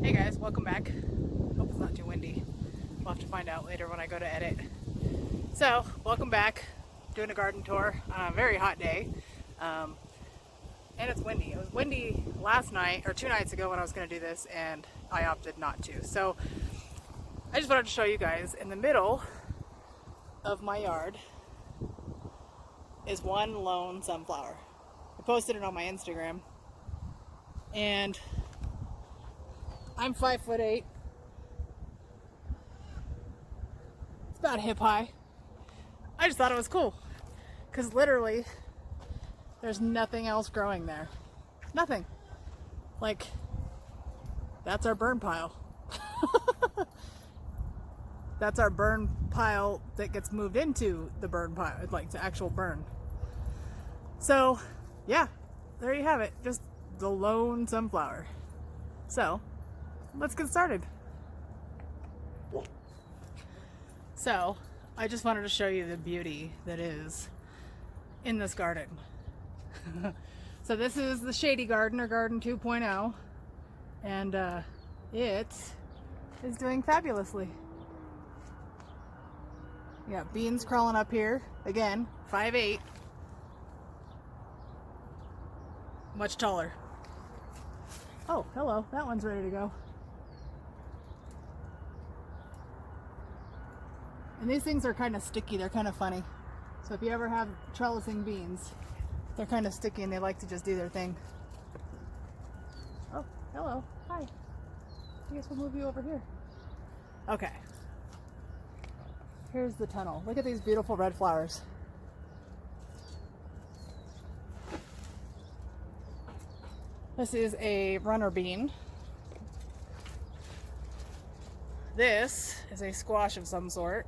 Hey guys, welcome back. Hope it's not too windy. We'll have to find out later when I go to edit. So, welcome back. Doing a garden tour on a very hot day. And it's windy. It was windy last night, or 2 nights ago when I was going to do this, and I opted not to. So, I just wanted to show you guys, in the middle of my yard is one lone sunflower. I posted it on my Instagram. And I'm 5'8". It's about hip high. I just thought it was cool because literally there's nothing else growing there. Nothing. Like, that's our burn pile. That's our burn pile that gets moved into the burn pile, like the actual burn. So, yeah, there you have it. Just the lone sunflower. So, let's get started. So, I just wanted to show you the beauty that is in this garden. So this is the Shady Gardener Garden 2.0, and it is doing fabulously. You got beans crawling up here. Again, 5'8". Much taller. Oh, hello. That one's ready to go. And these things are kind of sticky. They're kind of funny. So if you ever have trellising beans, they're kind of sticky and they like to just do their thing. Oh, hello. Hi. I guess we'll move you over here. Okay. Here's the tunnel. Look at these beautiful red flowers. This is a runner bean. This is a squash of some sort.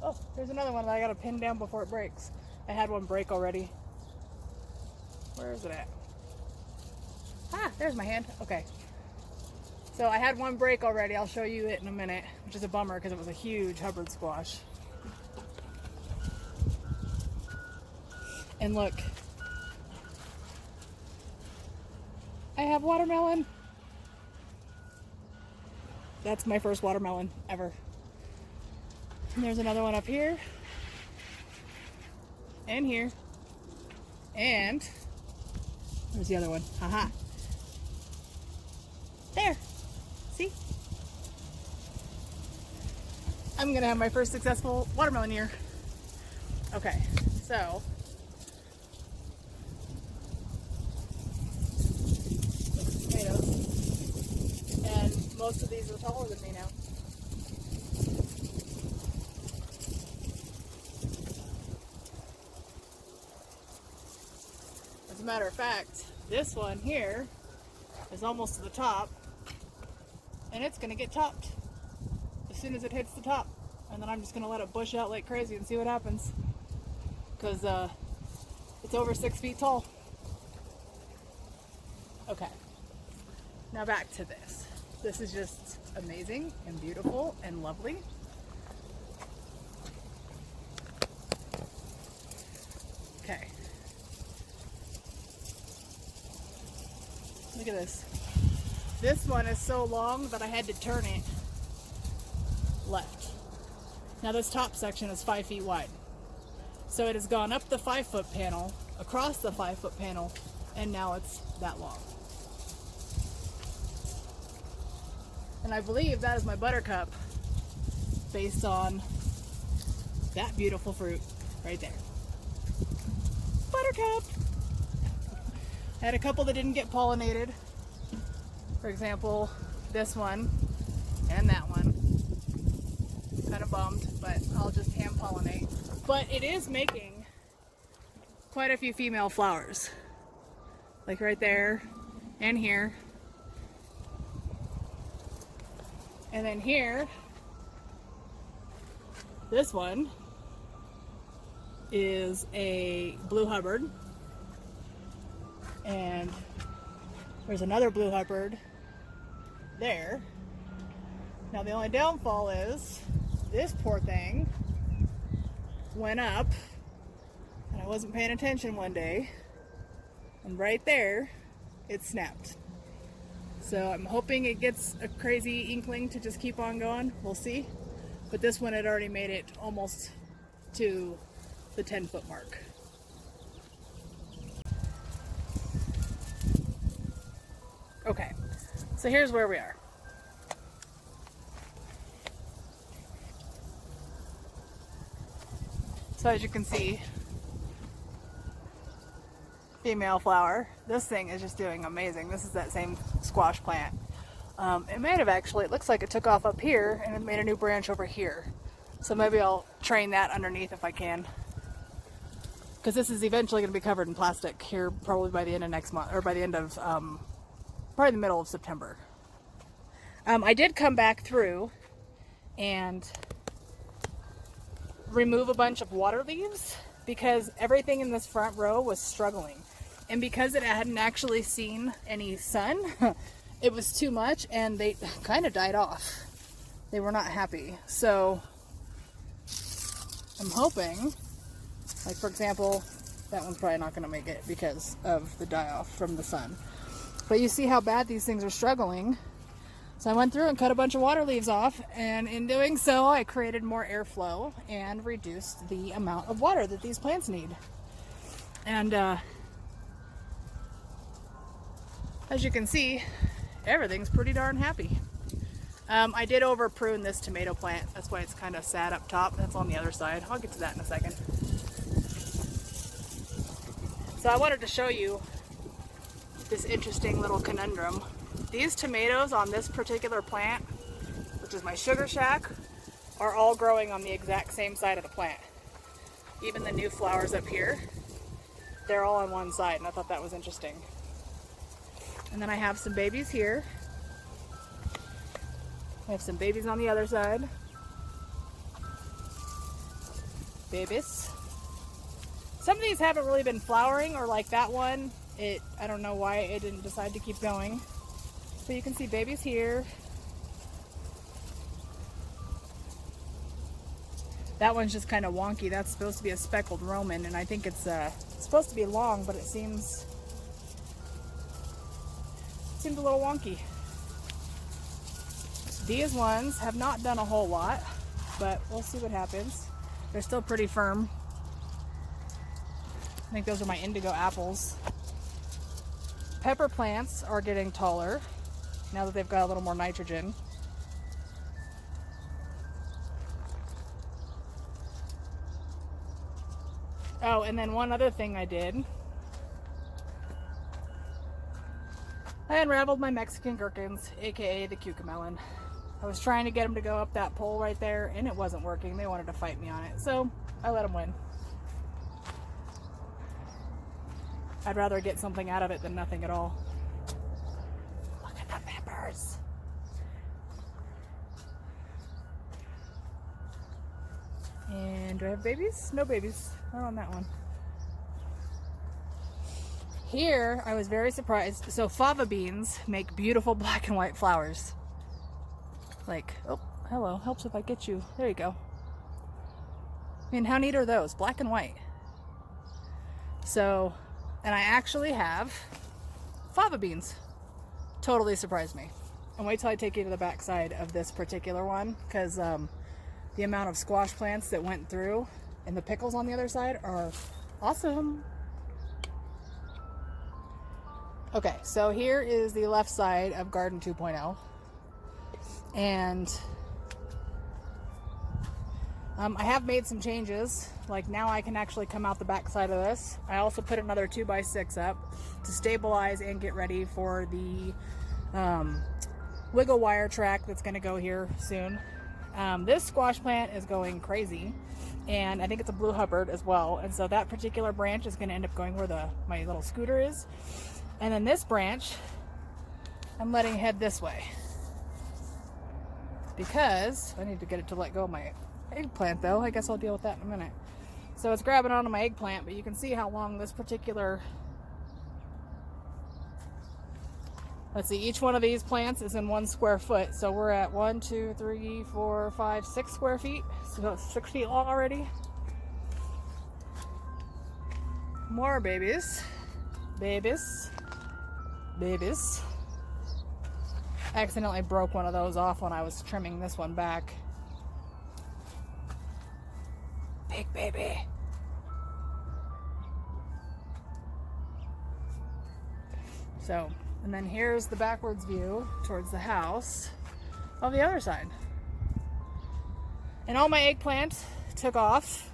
Oh, there's another one that I gotta pin down before it breaks. I had one break already. Where is it at? Ah, there's my hand. Okay. So I had one break already. I'll show you it in a minute, which is a bummer because it was a huge Hubbard squash. And look, I have watermelon. That's my first watermelon ever. And there's another one up here, and here, and there's the other one. Haha. There. See? I'm gonna have my first successful watermelon year. Okay, so tomatoes, and most of these are taller than me now. As a matter of fact, this one here is almost to the top, and it's gonna get topped as soon as it hits the top, and then I'm just gonna let it bush out like crazy and see what happens, because it's over 6 feet tall. Okay, now back to this. This is just amazing and beautiful and lovely. Okay. Look at this. This one is so long that I had to turn it left. Now this top section is 5 feet wide. So it has gone up the 5-foot panel, across the 5-foot panel, and now it's that long. And I believe that is my Buttercup based on that beautiful fruit right there. Buttercup! I had a couple that didn't get pollinated. For example, this one and that one. Kind of bummed, but I'll just hand pollinate. But it is making quite a few female flowers. Like right there and here. And then here, this one is a blue Hubbard. And there's another blue Hubbard there. Now the only downfall is this poor thing went up, and I wasn't paying attention one day, and right there it snapped. So I'm hoping it gets a crazy inkling to just keep on going. We'll see. But this one had already made it almost to the 10-foot mark. Okay, so here's where we are. So as you can see, female flower. This thing is just doing amazing. This is that same squash plant. It may have actually, it looks like it took off up here and it made a new branch over here. So maybe I'll train that underneath if I can. Because this is eventually going to be covered in plastic here probably by the end of next month, or by the end of, probably the middle of September. I did come back through and remove a bunch of water leaves because everything in this front row was struggling. And because it hadn't actually seen any sun, it was too much and they kind of died off. They were not happy. So I'm hoping, like for example, that one's probably not going to make it because of the die off from the sun. But you see how bad these things are struggling. So I went through and cut a bunch of water leaves off, and in doing so I created more airflow and reduced the amount of water that these plants need. And as you can see, everything's pretty darn happy. I did over prune this tomato plant. That's why it's kind of sad up top. That's on the other side. I'll get to that in a second. So I wanted to show you this interesting little conundrum. These tomatoes on this particular plant, which is my sugar shack, are all growing on the exact same side of the plant. Even the new flowers up here, they're all on one side, and I thought that was interesting. And then I have some babies here. I have some babies on the other side. Babies. Some of these haven't really been flowering, or like that one, I don't know why it didn't decide to keep going. But you can see babies here. That one's just kind of wonky. That's supposed to be a speckled Roman, and I think it's supposed to be long, but it seems a little wonky. These ones have not done a whole lot, but we'll see what happens. They're still pretty firm. I think those are my indigo apples. Pepper plants are getting taller now that they've got a little more nitrogen. Oh, and then one other thing I did. I unraveled my Mexican gherkins, aka the Keuka Melon. I was trying to get them to go up that pole right there, and it wasn't working. They wanted to fight me on it, so I let them win. I'd rather get something out of it than nothing at all. Look at the peppers. And do I have babies? No babies. Not on that one. Here, I was very surprised. So fava beans make beautiful black and white flowers. Like, oh, hello. Helps if I get you. There you go. I mean, how neat are those? Black and white. So, and I actually have fava beans. Totally surprised me. And wait till I take you to the back side of this particular one, because the amount of squash plants that went through and the pickles on the other side are awesome. Okay, so here is the left side of Garden 2.0. And I have made some changes. Like now I can actually come out the back side of this. I also put another 2x6 up to stabilize and get ready for the wiggle wire track that's going to go here soon. This squash plant is going crazy, and I think it's a blue Hubbard as well. And so that particular branch is going to end up going where my little scooter is. And then this branch, I'm letting head this way because I need to get it to let go of my eggplant though. I guess I'll deal with that in a minute. So it's grabbing onto my eggplant, but you can see how long this particular, let's see, each one of these plants is in 1 square foot. So we're at 1, 2, 3, 4, 5, 6 square feet. So it's 6 feet long already. More babies. Babies. babies. I accidentally broke one of those off when I was trimming this one back. Big baby. So, and then here's the backwards view towards the house of the other side. And all my eggplant took off.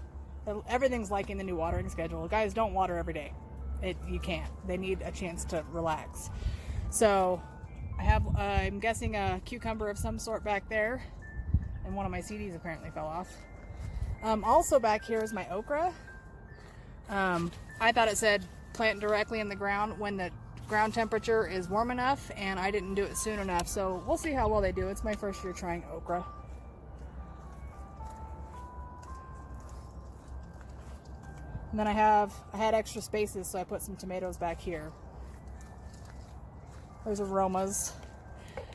Everything's liking the new watering schedule. Guys, don't water every day. You can't. They need a chance to relax. So I have, I'm guessing, a cucumber of some sort back there. And one of my CDs apparently fell off. Also back here is my okra. I thought it said plant directly in the ground when the ground temperature is warm enough, and I didn't do it soon enough. So we'll see how well they do. It's my first year trying okra. And then I had extra spaces, so I put some tomatoes back here. There's aromas.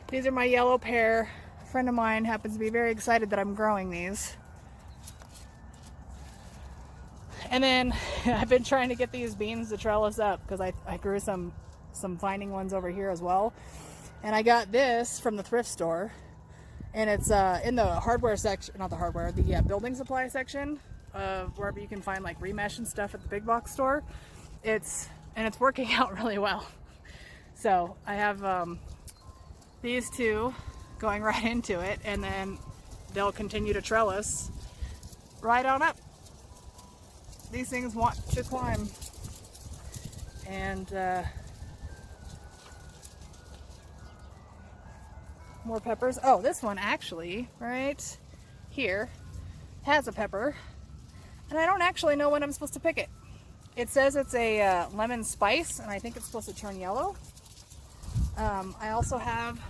These are my yellow pear. A friend of mine happens to be very excited that I'm growing these. And then I've been trying to get these beans to trellis up because I grew some finding ones over here as well. And I got this from the thrift store. And it's in the hardware section, not the hardware, the building supply section. Wherever you can find like remesh and stuff at the big box store. It's working out really well. So I have these two going right into it, and then they'll continue to trellis right on up. These things want to climb. And more peppers. Oh, this one actually right here has a pepper. And I don't actually know when I'm supposed to pick it. It says it's a lemon spice, and I think it's supposed to turn yellow. I also have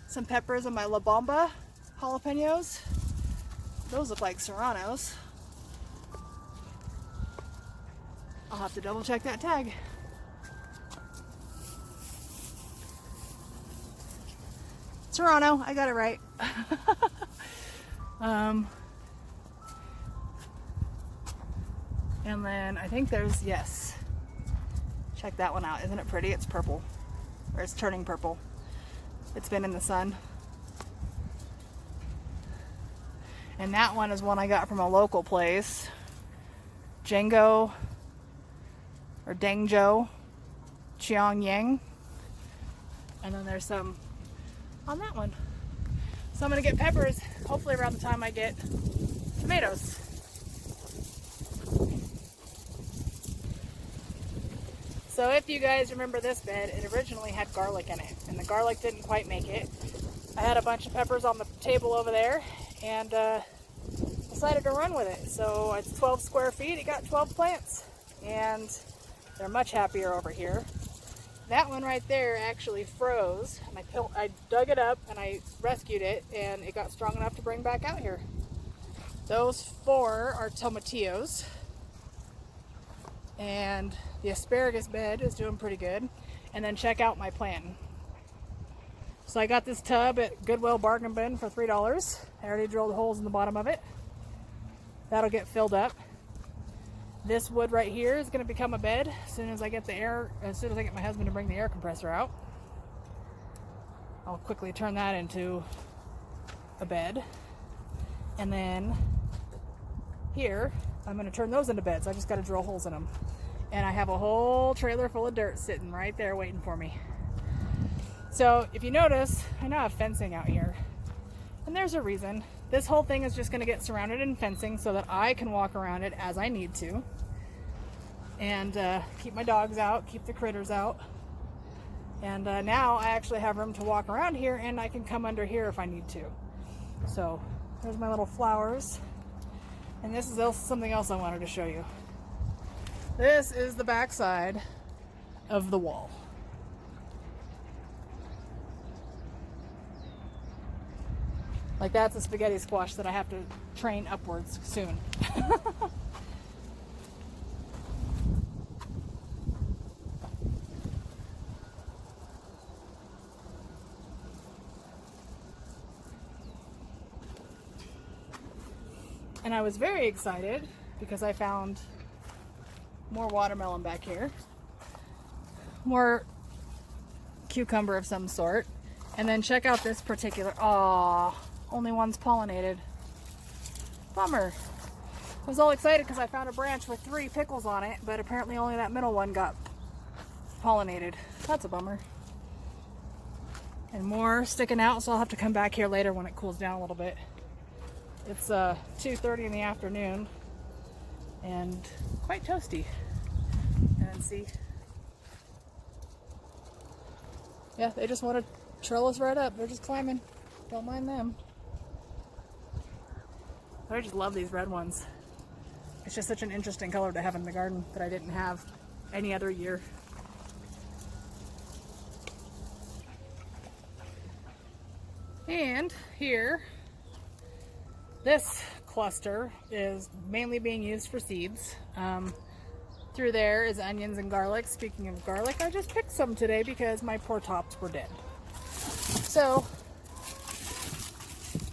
some peppers in my La Bamba jalapenos. Those look like serranos. I'll have to double check that tag. Serrano, I got it right. And then I think there's, yes, check that one out. Isn't it pretty? It's purple, or it's turning purple. It's been in the sun. And that one is one I got from a local place, Django or Dangzhou Qiangyang. And then there's some on that one. So I'm gonna get peppers hopefully around the time I get tomatoes. So if you guys remember this bed, it originally had garlic in it, and the garlic didn't quite make it. I had a bunch of peppers on the table over there, and decided to run with it. So it's 12 square feet, it got 12 plants, and they're much happier over here. That one right there actually froze, and I dug it up and I rescued it, and it got strong enough to bring back out here. Those 4 are tomatillos. And the asparagus bed is doing pretty good. And then check out my plantain. So I got this tub at Goodwill bargain bin for $3. I already drilled holes in the bottom of it. That'll get filled up. This wood right here is going to become a bed as soon as I get my husband to bring the air compressor out. I'll quickly turn that into a bed. And then here, I'm going to turn those into beds. I just got to drill holes in them. And I have a whole trailer full of dirt sitting right there waiting for me. So if you notice, I now have fencing out here. And there's a reason. This whole thing is just going to get surrounded in fencing so that I can walk around it as I need to. And keep my dogs out, keep the critters out. And now I actually have room to walk around here, and I can come under here if I need to. So there's my little flowers. And this is something else I wanted to show you. This is the back side of the wall. Like, that's a spaghetti squash that I have to train upwards soon. And I was very excited because I found more watermelon back here. More cucumber of some sort. And then check out this particular, aw, only one's pollinated. Bummer. I was all excited because I found a branch with 3 pickles on it, but apparently only that middle one got pollinated. That's a bummer. And more sticking out, so I'll have to come back here later when it cools down a little bit. It's 2:30 in the afternoon and quite toasty. And see, yeah, they just want to trellis right up. They're just climbing. Don't mind them. I just love these red ones. It's just such an interesting color to have in the garden that I didn't have any other year. And here, this cluster is mainly being used for seeds. Through there is onions and garlic. Speaking of garlic, I just picked some today because my poor tops were dead. So,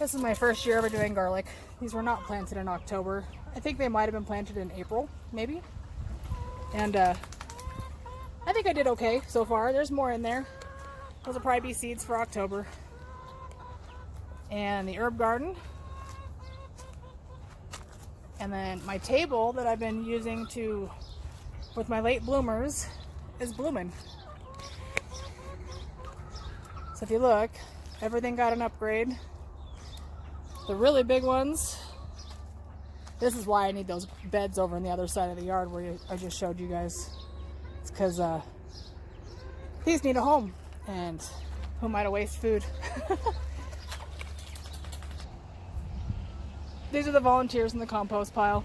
this is my first year ever doing garlic. These were not planted in October. I think they might have been planted in April, maybe. And I think I did okay so far. There's more in there. Those will probably be seeds for October. And the herb garden. And then my table that I've been using with my late bloomers is blooming. So if you look, everything got an upgrade. The really big ones, this is why I need those beds over on the other side of the yard where I just showed you guys. It's because these need a home, and who am I to waste food? These are the volunteers in the compost pile.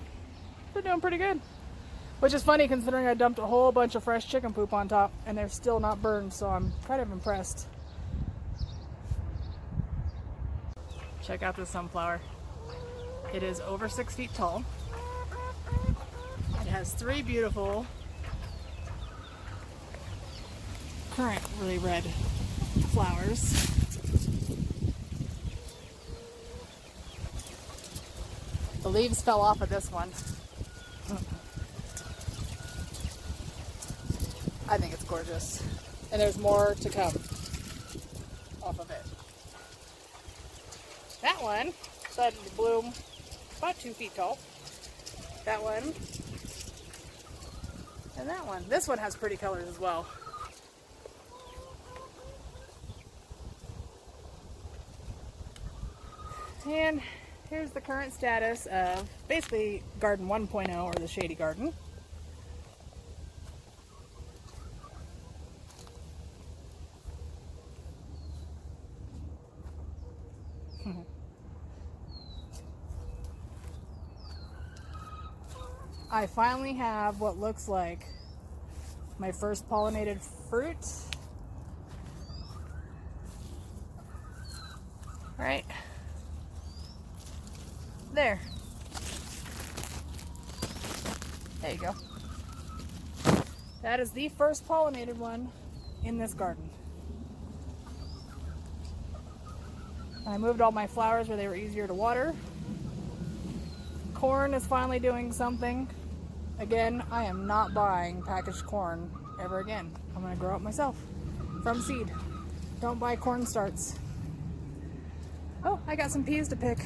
They're doing pretty good. Which is funny considering I dumped a whole bunch of fresh chicken poop on top and they're still not burned, so I'm kind of impressed. Check out this sunflower. It is over 6 feet tall. It has 3 beautiful, currently red flowers. The leaves fell off of this one. I think it's gorgeous. And there's more to come off of it. That one decided to bloom about 2 feet tall. That one. And that one. This one has pretty colors as well. And here's the current status of basically Garden 1.0 or the Shady Garden. I finally have what looks like my first pollinated fruit. Right there. There you go. That is the first pollinated one in this garden. I moved all my flowers where they were easier to water. Corn is finally doing something. Again, I am not buying packaged corn ever again. I'm going to grow it myself from seed. Don't buy corn starts. Oh, I got some peas to pick.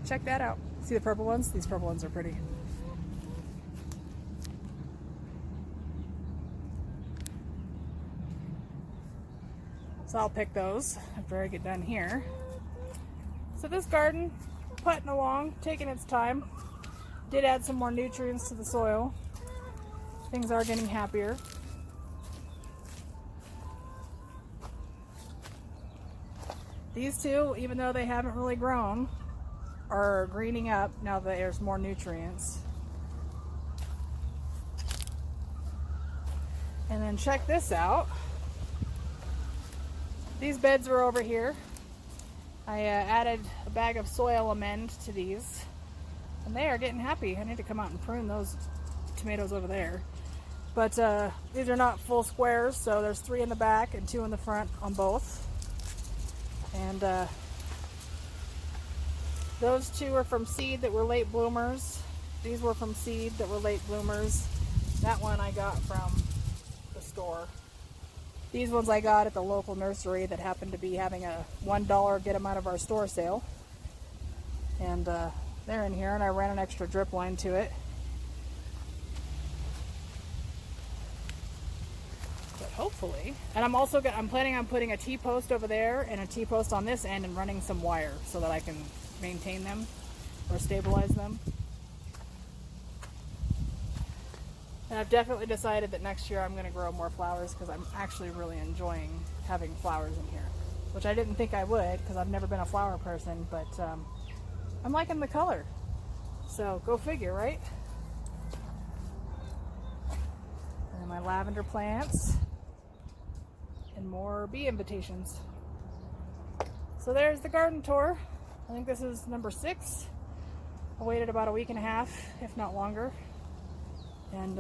Check that out. See the purple ones? These purple ones are pretty. So I'll pick those after I get done here. So this garden, putting along, taking its time. Did add some more nutrients to the soil. Things are getting happier. These two, even though they haven't really grown, are greening up now that there's more nutrients. And then check this out. These beds were over here. I added a bag of soil amend to these. And they are getting happy. I need to come out and prune those tomatoes over there. But these are not full squares, so there's 3 in the back and 2 in the front on both. And those 2 are from seed that were late bloomers. These were from seed that were late bloomers. That one I got from the store. These ones I got at the local nursery that happened to be having a $1 get them out of our store sale. And they're in here, and I ran an extra drip line to it. But hopefully, and I'm planning on putting a T-post over there and a T-post on this end and running some wire so that I can maintain them or stabilize them. And I've definitely decided that next year I'm going to grow more flowers because I'm actually really enjoying having flowers in here, which I didn't think I would because I've never been a flower person, but I'm liking the color. So go figure, right? And then my lavender plants and more bee invitations. So there's the garden tour. I think this is number 6. I waited about a week and a half, if not longer. And